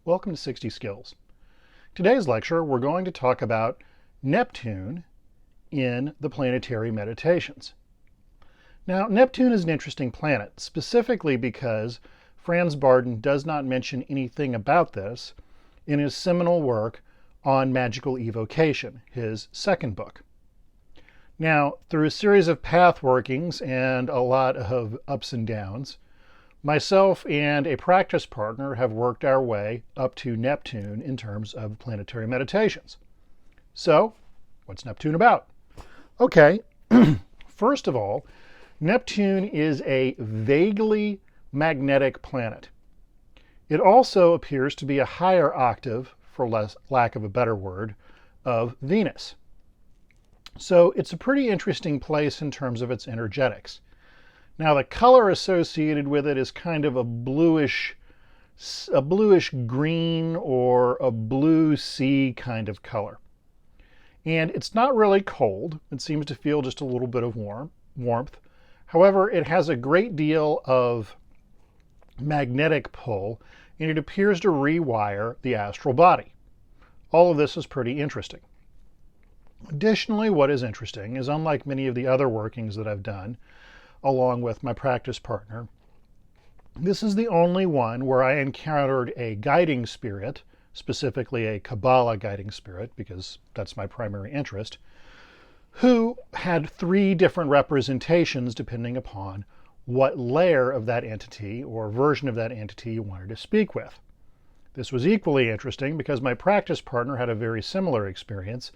Welcome to 60 Skills. Today's lecture, we're going to talk about Neptune in the planetary meditations. Now, Neptune is an interesting planet, specifically because Franz Bardon does not mention anything about this in his seminal work on magical evocation, his second book. Now, through a series of path workings and a lot of ups and downs, myself and a practice partner have worked our way up to Neptune in terms of planetary meditations. So, what's Neptune about? Okay, first of all, Neptune is a vaguely magnetic planet. It also appears to be a higher octave, for lack of a better word, of Venus. So it's a pretty interesting place in terms of its energetics. Now, the color associated with it is kind of a bluish green or a blue sea kind of color. And it's not really cold. It seems to feel just a little bit of warmth. However, it has a great deal of magnetic pull, and it appears to rewire the astral body. All of this is pretty interesting. Additionally, what is interesting is, unlike many of the other workings that I've done, along with my practice partner, this is the only one where I encountered a guiding spirit, specifically a Kabbalah guiding spirit, because that's my primary interest, who had 3 different representations depending upon what layer of that entity or version of that entity you wanted to speak with. This was equally interesting because my practice partner had a very similar experience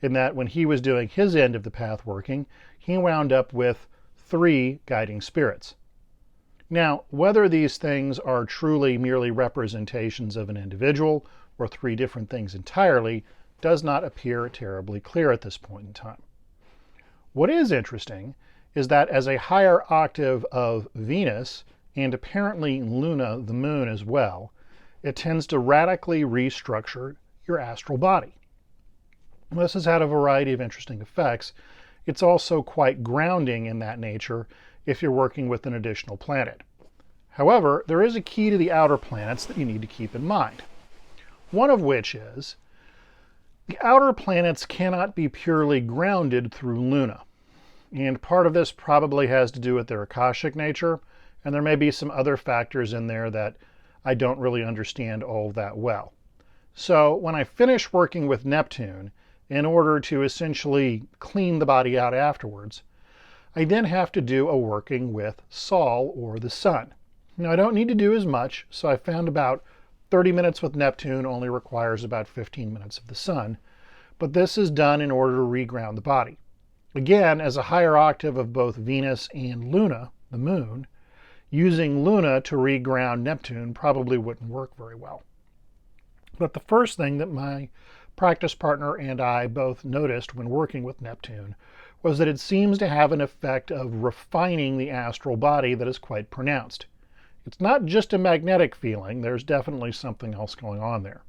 in that when he was doing his end of the path working, he wound up with 3 guiding spirits. Now, whether these things are truly merely representations of an individual or 3 different things entirely does not appear terribly clear at this point in time. What is interesting is that as a higher octave of Venus, and apparently Luna, the moon as well, it tends to radically restructure your astral body. This has had a variety of interesting effects. It's also quite grounding in that nature if you're working with an additional planet. However, there is a key to the outer planets that you need to keep in mind. One of which is the outer planets cannot be purely grounded through Luna. And part of this probably has to do with their Akashic nature, and there may be some other factors in there that I don't really understand all that well. So when I finish working with Neptune, in order to essentially clean the body out afterwards, I then have to do a working with Sol, or the sun. Now, I don't need to do as much, so I found about 30 minutes with Neptune only requires about 15 minutes of the sun, but this is done in order to reground the body. Again, as a higher octave of both Venus and Luna, the moon, using Luna to reground Neptune probably wouldn't work very well. But the first thing that my practice partner and I both noticed when working with Neptune was that it seems to have an effect of refining the astral body that is quite pronounced. It's not just a magnetic feeling, there's definitely something else going on there.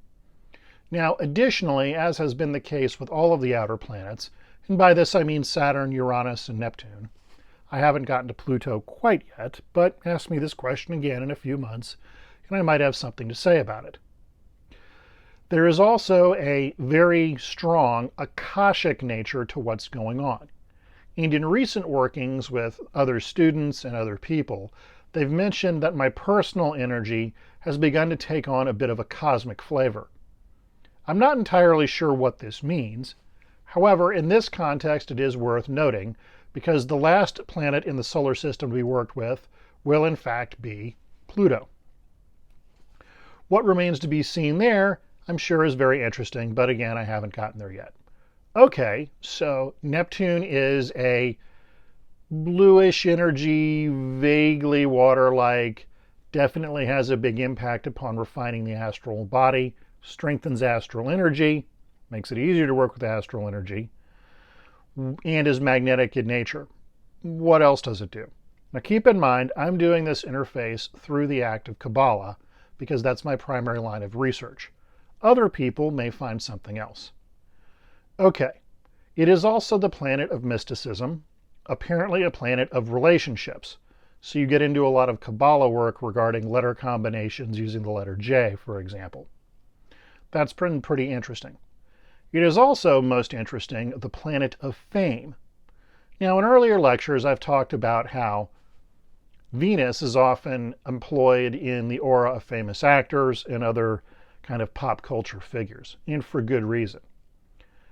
Now, additionally, as has been the case with all of the outer planets, and by this I mean Saturn, Uranus, and Neptune, I haven't gotten to Pluto quite yet, but ask me this question again in a few months, and I might have something to say about it. There is also a very strong Akashic nature to what's going on. And in recent workings with other students and other people, they've mentioned that my personal energy has begun to take on a bit of a cosmic flavor. I'm not entirely sure what this means. However, in this context, it is worth noting because the last planet in the solar system we worked with will in fact be Pluto. What remains to be seen there, I'm sure, is very interesting, but again, I haven't gotten there yet. Okay, so Neptune is a bluish energy, vaguely water-like, definitely has a big impact upon refining the astral body, strengthens astral energy, makes it easier to work with astral energy, and is magnetic in nature. What else does it do? Now keep in mind, I'm doing this interface through the act of Kabbalah because that's my primary line of research. Other people may find something else. Okay, it is also the planet of mysticism, apparently a planet of relationships. So you get into a lot of Kabbalah work regarding letter combinations using the letter J, for example. That's been pretty interesting. It is also most interesting the planet of fame. Now, in earlier lectures, I've talked about how Venus is often employed in the aura of famous actors and other kind of pop culture figures, and for good reason.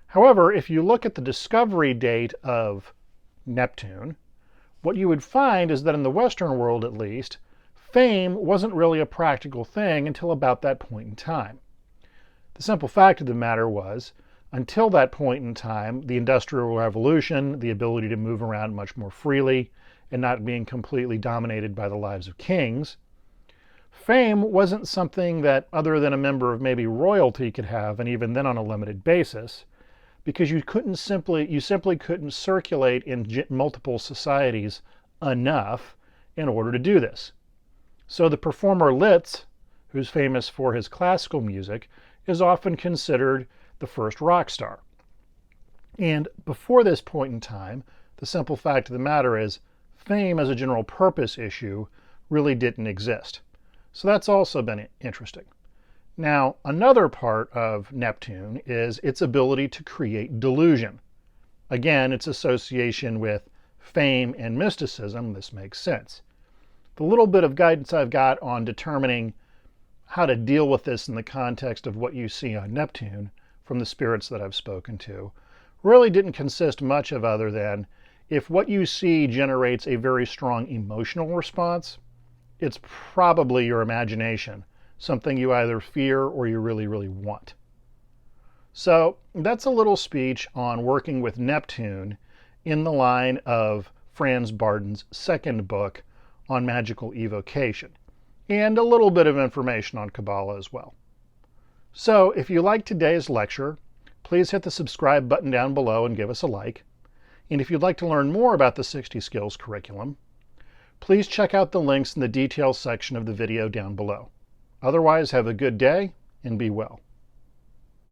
However, if you look at the discovery date of Neptune, what you would find is that in the Western world, at least, fame wasn't really a practical thing until about that point in time. The simple fact of the matter was, until that point in time, the Industrial Revolution, the ability to move around much more freely, and not being completely dominated by the lives of kings, fame wasn't something that other than a member of maybe royalty could have, and even then on a limited basis, because you simply couldn't circulate in multiple societies enough in order to do this. So the performer Liszt, who's famous for his classical music, is often considered the first rock star. And before this point in time, the simple fact of the matter is fame as a general purpose issue really didn't exist. So that's also been interesting. Now, another part of Neptune is its ability to create delusion. Again, its association with fame and mysticism, this makes sense. The little bit of guidance I've got on determining how to deal with this in the context of what you see on Neptune from the spirits that I've spoken to really didn't consist much of other than if what you see generates a very strong emotional response, it's probably your imagination, something you either fear or you really, really want. So that's a little speech on working with Neptune in the line of Franz Barden's second book on magical evocation, and a little bit of information on Kabbalah as well. So if you liked today's lecture, please hit the subscribe button down below and give us a like. And if you'd like to learn more about the 60 Skills curriculum, please check out the links in the details section of the video down below. Otherwise, have a good day and be well.